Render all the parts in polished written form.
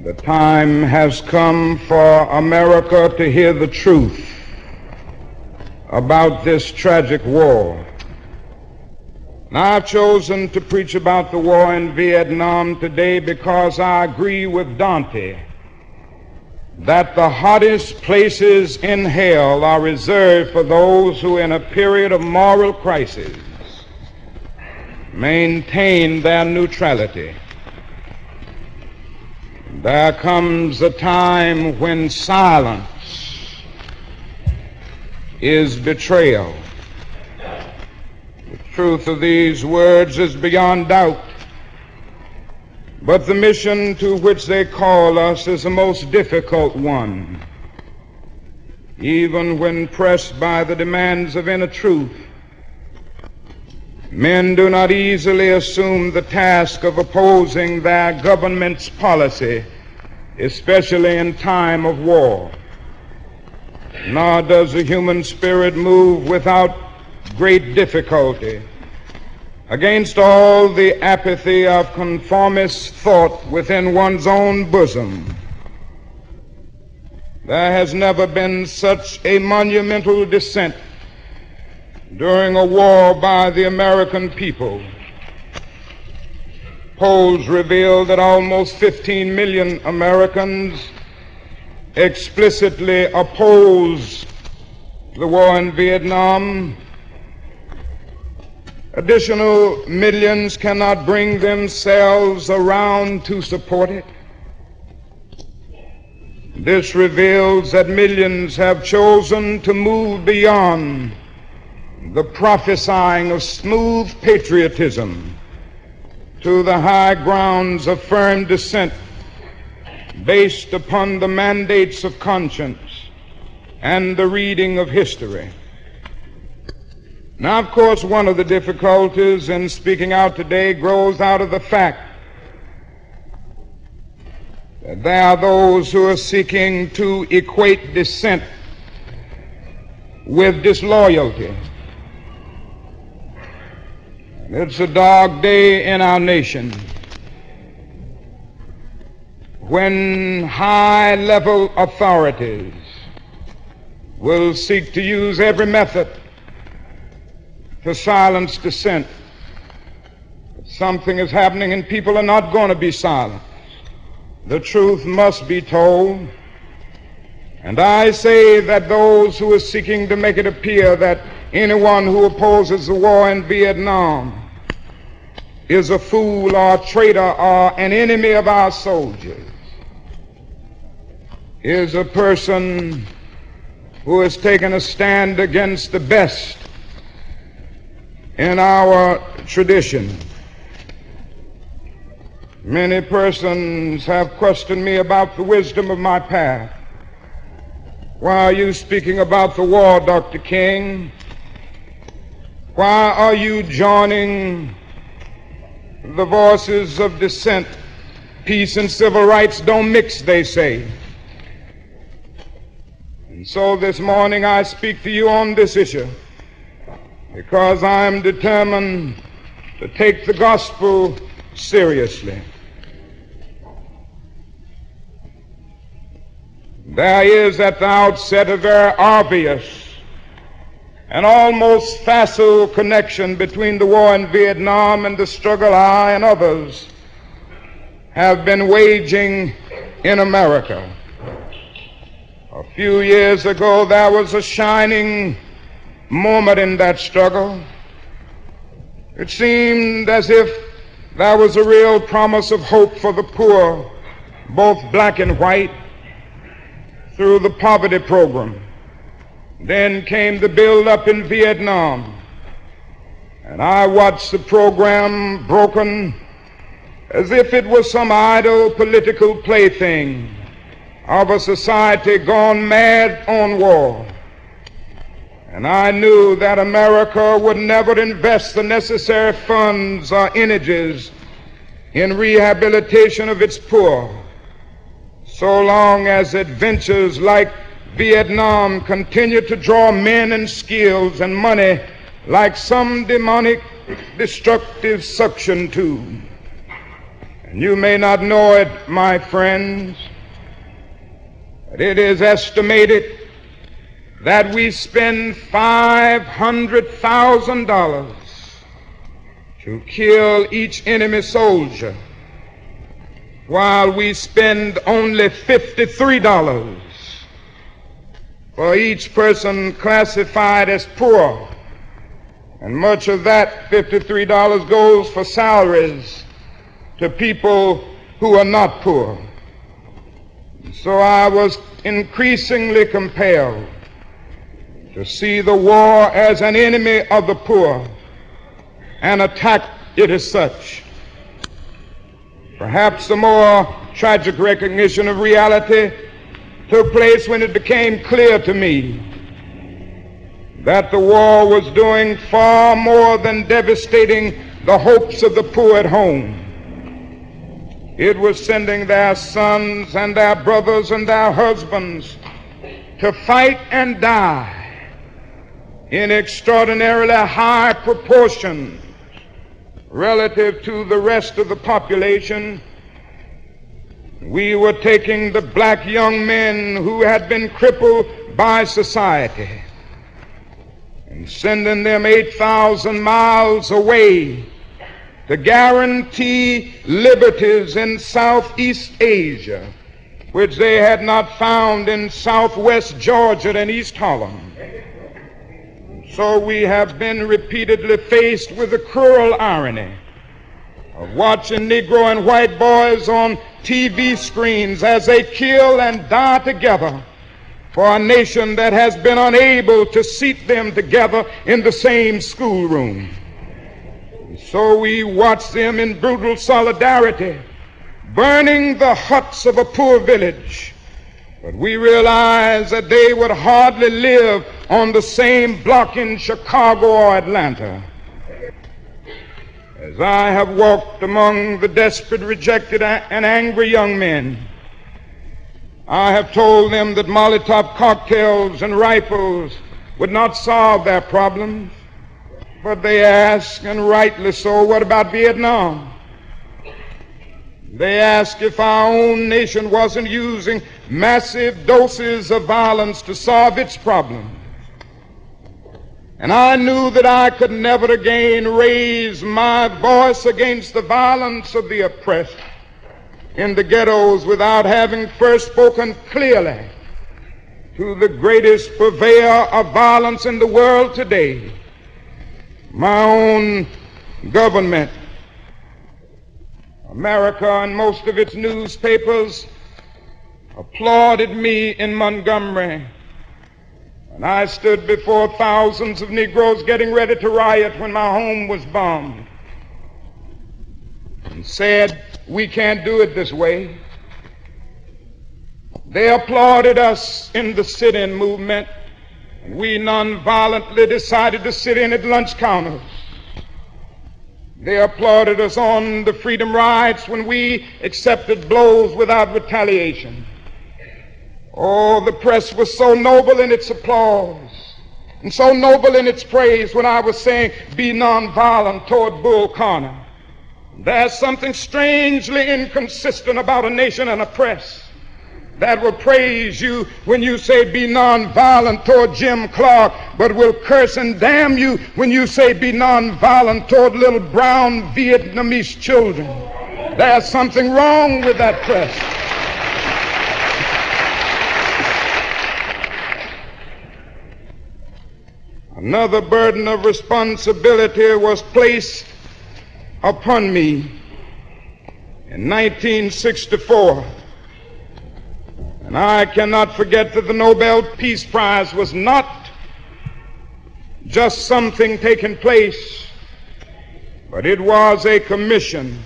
The time has come for America to hear the truth about this tragic war. Now, I've chosen to preach about the war in Vietnam today because I agree with Dante that the hottest places in hell are reserved for those who, in a period of moral crisis, maintain their neutrality. There comes a time when silence is betrayal. The truth of these words is beyond doubt, but the mission to which they call us is the most difficult one. Even when pressed by the demands of inner truth, men do not easily assume the task of opposing their government's policy, especially in time of war. Nor does the human spirit move without great difficulty against all the apathy of conformist thought within one's own bosom. There has never been such a monumental dissent during a war by the American people. Polls reveal that almost 15 million Americans explicitly oppose the war in Vietnam. Additional millions cannot bring themselves around to support it. This reveals that millions have chosen to move beyond the prophesying of smooth patriotism to the high grounds of firm dissent based upon the mandates of conscience and the reading of history. Now, of course, one of the difficulties in speaking out today grows out of the fact that there are those who are seeking to equate dissent with disloyalty. It's a dark day in our nation when high-level authorities will seek to use every method to silence dissent. Something is happening and people are not going to be silent. The truth must be told. And I say that those who are seeking to make it appear that anyone who opposes the war in Vietnam is a fool or a traitor or an enemy of our soldiers is a person who has taken a stand against the best in our tradition. Many persons have questioned me about the wisdom of my path. Why are you speaking about the war, Dr. King? Why are you joining the voices of dissent? Peace and civil rights don't mix, they say. And so this morning I speak to you on this issue because I am determined to take the gospel seriously. There is at the outset a very obvious and almost facile connection between the war in Vietnam and the struggle I and others have been waging in America. A few years ago, there was a shining moment in that struggle. It seemed as if there was a real promise of hope for the poor, both black and white, through the poverty program. Then came the build-up in Vietnam, and I watched the program broken as if it was some idle political plaything of a society gone mad on war. And I knew that America would never invest the necessary funds or energies in rehabilitation of its poor so long as adventures like Vietnam continue to draw men and skills and money like some demonic destructive suction tube. And you may not know it, my friends, but it is estimated that we spend $500,000 to kill each enemy soldier, while we spend only $53 for each person classified as poor. And much of that $53 goes for salaries to people who are not poor. So I was increasingly compelled to see the war as an enemy of the poor and attack it as such. Perhaps the more tragic recognition of reality took place when it became clear to me that the war was doing far more than devastating the hopes of the poor at home. It was sending their sons and their brothers and their husbands to fight and die in extraordinarily high proportions relative to the rest of the population. We were taking the black young men who had been crippled by society and sending them 8,000 miles away to guarantee liberties in Southeast Asia, which they had not found in Southwest Georgia and East Holland. So we have been repeatedly faced with the cruel irony of watching Negro and white boys on TV screens as they kill and die together for a nation that has been unable to seat them together in the same schoolroom. So we watch them in brutal solidarity, burning the huts of a poor village. But we realize that they would hardly live on the same block in Chicago or Atlanta. As I have walked among the desperate, rejected, and angry young men, I have told them that Molotov cocktails and rifles would not solve their problems. But they ask, and rightly so, what about Vietnam? They ask if our own nation wasn't using massive doses of violence to solve its problems. And I knew that I could never again raise my voice against the violence of the oppressed in the ghettos without having first spoken clearly to the greatest purveyor of violence in the world today, my own government. America and most of its newspapers applauded me in Montgomery, and I stood before thousands of Negroes getting ready to riot when my home was bombed, and said, "We can't do it this way." They applauded us in the sit-in movement, and we nonviolently decided to sit in at lunch counters. They applauded us on the freedom rides when we accepted blows without retaliation. Oh, the press was so noble in its applause and so noble in its praise when I was saying, "Be nonviolent toward Bull Connor." There's something strangely inconsistent about a nation and a press that will praise you when you say, "Be nonviolent toward Jim Clark," but will curse and damn you when you say, "Be nonviolent toward little brown Vietnamese children." There's something wrong with that press. Another burden of responsibility was placed upon me in 1964. And I cannot forget that the Nobel Peace Prize was not just something taking place, but it was a commission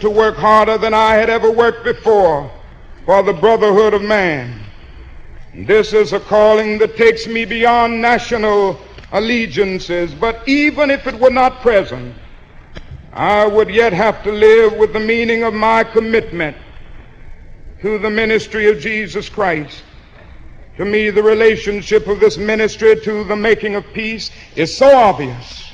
to work harder than I had ever worked before for the brotherhood of man. This is a calling that takes me beyond national allegiances, but even if it were not present, I would yet have to live with the meaning of my commitment to the ministry of Jesus Christ. To me, the relationship of this ministry to the making of peace is so obvious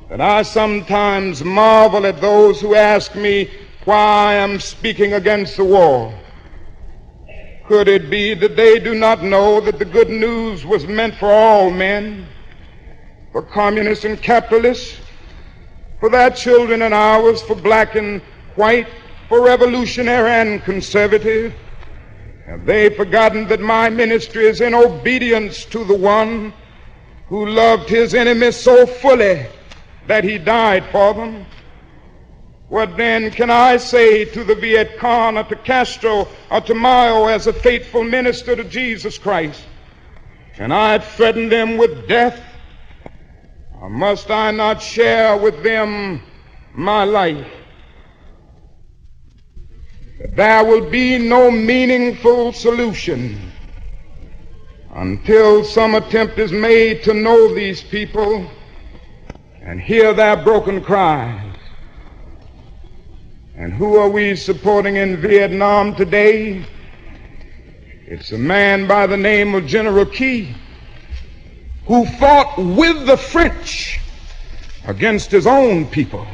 that I sometimes marvel at those who ask me why I am speaking against the war. Could it be that they do not know that the good news was meant for all men, for communists and capitalists, for their children and ours, for black and white, for revolutionary and conservative? Have they forgotten that my ministry is in obedience to the one who loved his enemies so fully that he died for them? What then can I say to the Viet Cong or to Castro or to Mao as a faithful minister to Jesus Christ? Can I threaten them with death? Or must I not share with them my life? There will be no meaningful solution until some attempt is made to know these people and hear their broken cries. And who are we supporting in Vietnam today? It's a man by the name of General Key, who fought with the French against his own people,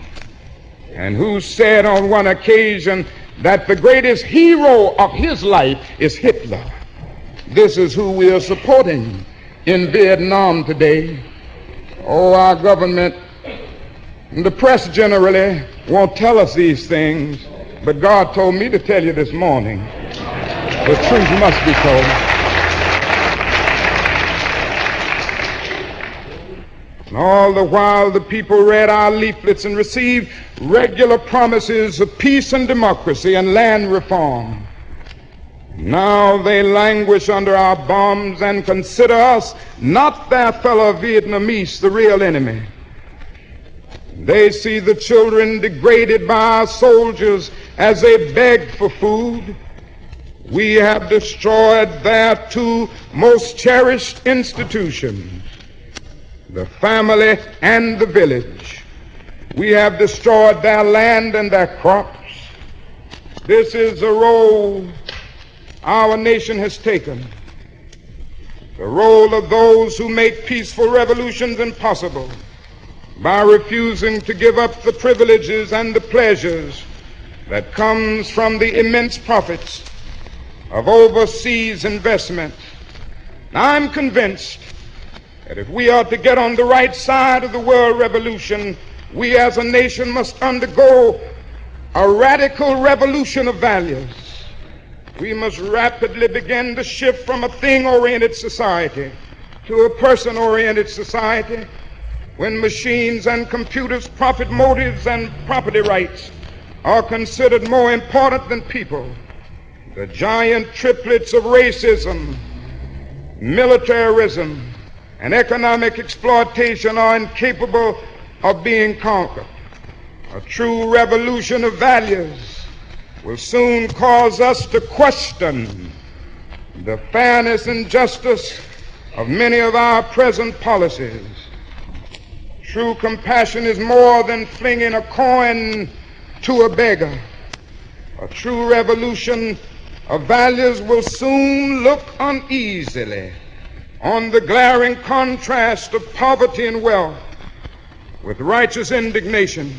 and who said on one occasion that the greatest hero of his life is Hitler. This is who we are supporting in Vietnam today. Oh, our government and the press generally won't tell us these things, but God told me to tell you this morning. The truth must be told. And all the while the people read our leaflets and received regular promises of peace and democracy and land reform. Now they languish under our bombs and consider us, not their fellow Vietnamese, the real enemy. They see the children degraded by our soldiers as they beg for food. We have destroyed their two most cherished institutions, the family and the village. We have destroyed their land and their crops. This is the role our nation has taken, the role of those who make peaceful revolutions impossible by refusing to give up the privileges and the pleasures that comes from the immense profits of overseas investment. I'm convinced that if we are to get on the right side of the world revolution, we as a nation must undergo a radical revolution of values. We must rapidly begin to shift from a thing-oriented society to a person-oriented society, when machines and computers, profit motives, and property rights are considered more important than people. The giant triplets of racism, militarism, and economic exploitation are incapable of being conquered. A true revolution of values will soon cause us to question the fairness and justice of many of our present policies. True compassion is more than flinging a coin to a beggar. A true revolution of values will soon look uneasily on the glaring contrast of poverty and wealth with righteous indignation.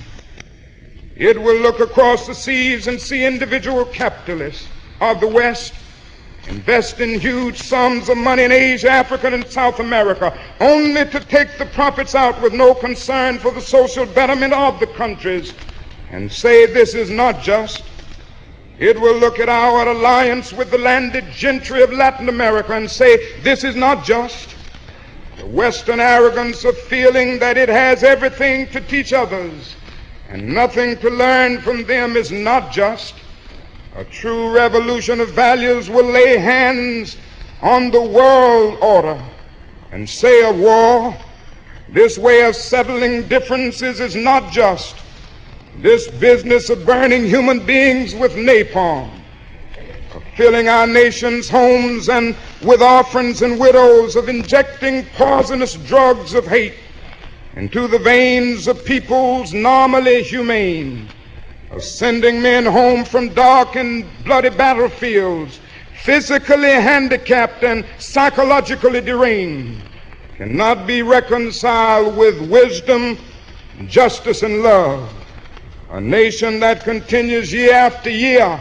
It will look across the seas and see individual capitalists of the West investing huge sums of money in Asia, Africa, and South America, only to take the profits out with no concern for the social betterment of the countries, and say this is not just. It will look at our alliance with the landed gentry of Latin America and say this is not just. The Western arrogance of feeling that it has everything to teach others and nothing to learn from them is not just. A true revolution of values will lay hands on the world order and say of war, this way of settling differences is not just. This business of burning human beings with napalm, of filling our nation's homes and with orphans and widows, of injecting poisonous drugs of hate into the veins of peoples normally humane, of sending men home from dark and bloody battlefields, physically handicapped and psychologically deranged, cannot be reconciled with wisdom justice, and love. A nation that continues year after year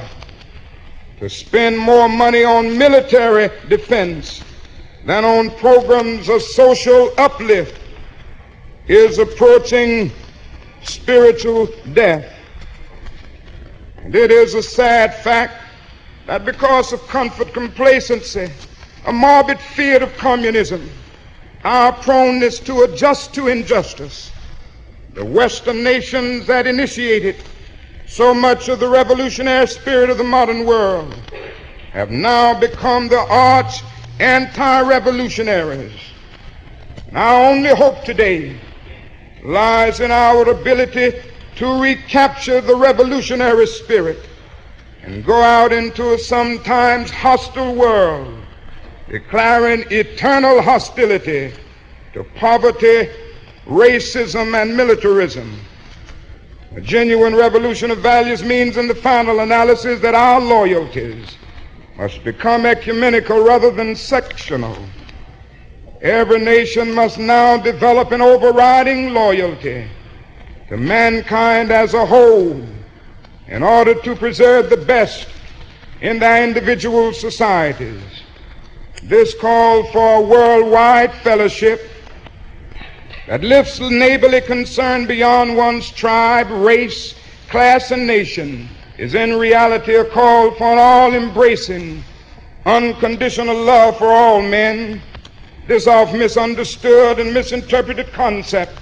to spend more money on military defense than on programs of social uplift is approaching spiritual death. And it is a sad fact that because of comfort, complacency, a morbid fear of communism, our proneness to adjust to injustice, the Western nations that initiated so much of the revolutionary spirit of the modern world have now become the arch anti-revolutionaries. And our only hope today lies in our ability to recapture the revolutionary spirit and go out into a sometimes hostile world, declaring eternal hostility to poverty, racism, and militarism. A genuine revolution of values means in the final analysis that our loyalties must become ecumenical rather than sectional. Every nation must now develop an overriding loyalty to mankind as a whole in order to preserve the best in their individual societies. This call for a worldwide fellowship that lifts neighborly concern beyond one's tribe, race, class, and nation is in reality a call for an all-embracing, unconditional love for all men. This oft misunderstood and misinterpreted concept,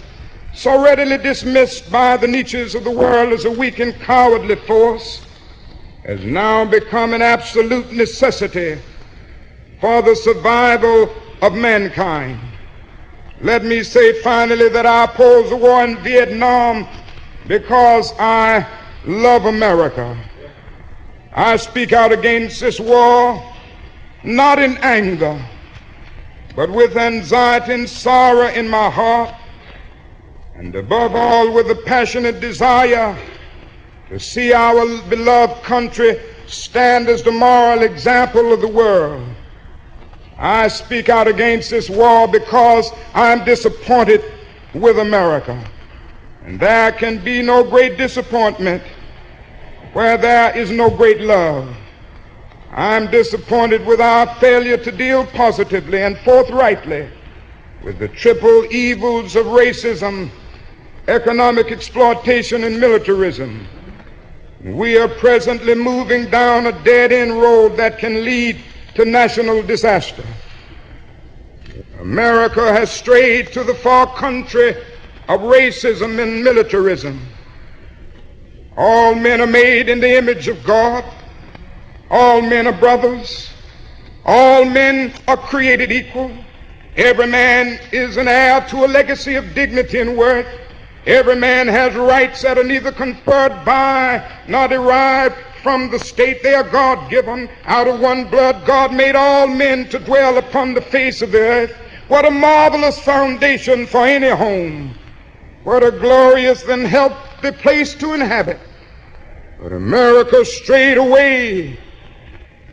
so readily dismissed by the niches of the world as a weak and cowardly force, has now become an absolute necessity for the survival of mankind. Let me say finally that I oppose the war in Vietnam because I love America. I speak out against this war not in anger, but with anxiety and sorrow in my heart, and above all with a passionate desire to see our beloved country stand as the moral example of the world. I speak out against this war because I'm disappointed with America. And there can be no great disappointment where there is no great love. I'm disappointed with our failure to deal positively and forthrightly with the triple evils of racism, economic exploitation, and militarism. We are presently moving down a dead-end road that can lead to national disaster. America has strayed to the far country of racism and militarism. All men are made in the image of God. All men are brothers. All men are created equal. Every man is an heir to a legacy of dignity and worth. Every man has rights that are neither conferred by nor derived from the state. They are God-given. Out of one blood, God made all men to dwell upon the face of the earth. What a marvelous foundation for any home. What a glorious and healthy place to inhabit. But America strayed away,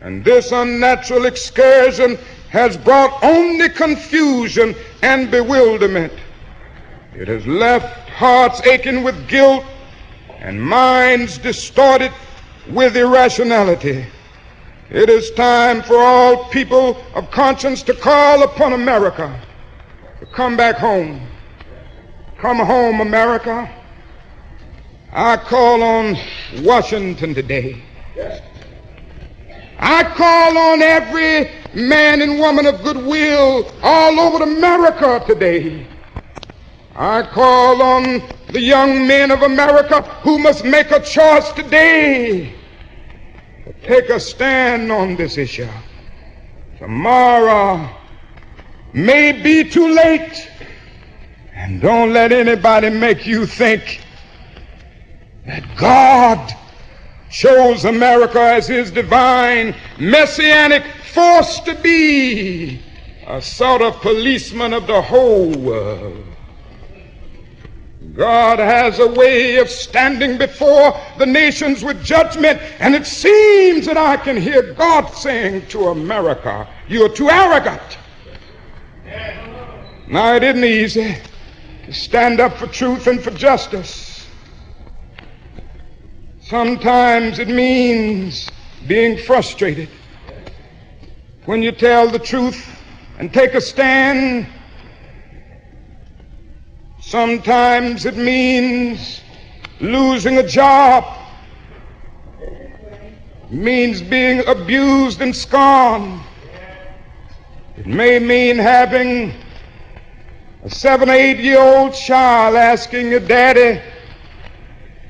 and this unnatural excursion has brought only confusion and bewilderment. It has left hearts aching with guilt and minds distorted with irrationality. It is time for all people of conscience to call upon America to come back home. Come home, America. I call on Washington today. I call on every man and woman of goodwill all over America today. I call on the young men of America who must make a choice today to take a stand on this issue. Tomorrow may be too late, and don't let anybody make you think that God chose America as his divine messianic force to be a sort of policeman of the whole world. God has a way of standing before the nations with judgment, and it seems that I can hear God saying to America, "You are too arrogant." Now, it isn't easy. to stand up for truth and for justice. Sometimes it means being frustrated when you tell the truth and take a stand. Sometimes it means losing a job. It means being abused and scorned. It may mean having a 7 or 8-year-old child asking your daddy,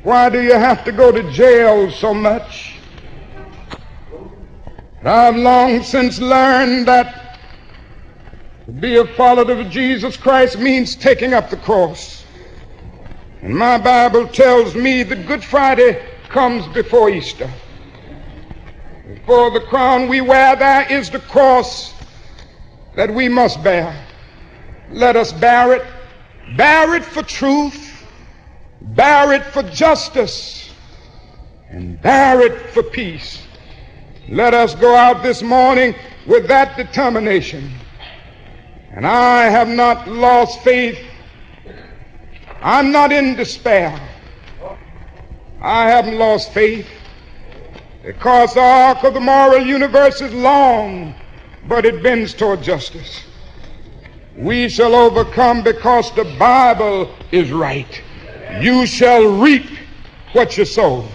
why do you have to go to jail so much? I've long since learned that to be a follower of Jesus Christ means taking up the cross. And my Bible tells me that Good Friday comes before Easter. Before the crown we wear, there is the cross that we must bear. Let us bear it. Bear it for truth, bear it for justice, and bear it for peace. Let us go out this morning with that determination. And I have not lost faith. I'm not in despair. I haven't lost faith because the arc of the moral universe is long, but it bends toward justice. We shall overcome because the Bible is right. You shall reap what you sow.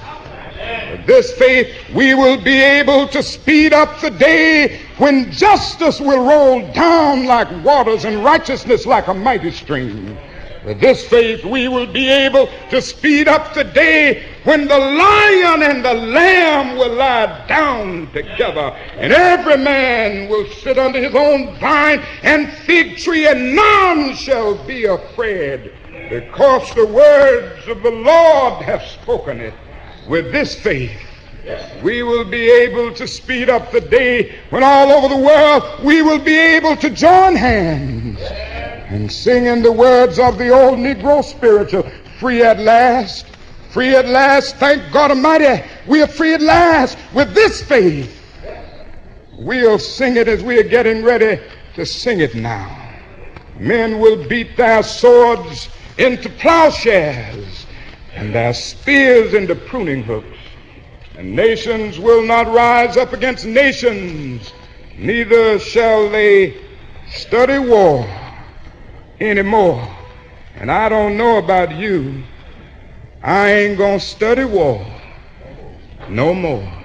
With this faith, we will be able to speed up the day when justice will roll down like waters and righteousness like a mighty stream. With this faith, we will be able to speed up the day when the lion and the lamb will lie down together, and every man will sit under his own vine and fig tree, and none shall be afraid, because the words of the Lord have spoken it. With this faith, we will be able to speed up the day when all over the world we will be able to join hands and sing in the words of the old Negro spiritual, free at last, thank God Almighty, we are free at last. With this faith, we'll sing it as we are getting ready to sing it now. Men will beat their swords into plowshares and their spears into pruning hooks, and nations will not rise up against nations, neither shall they study war anymore. And I don't know about you, I ain't gonna study war no more.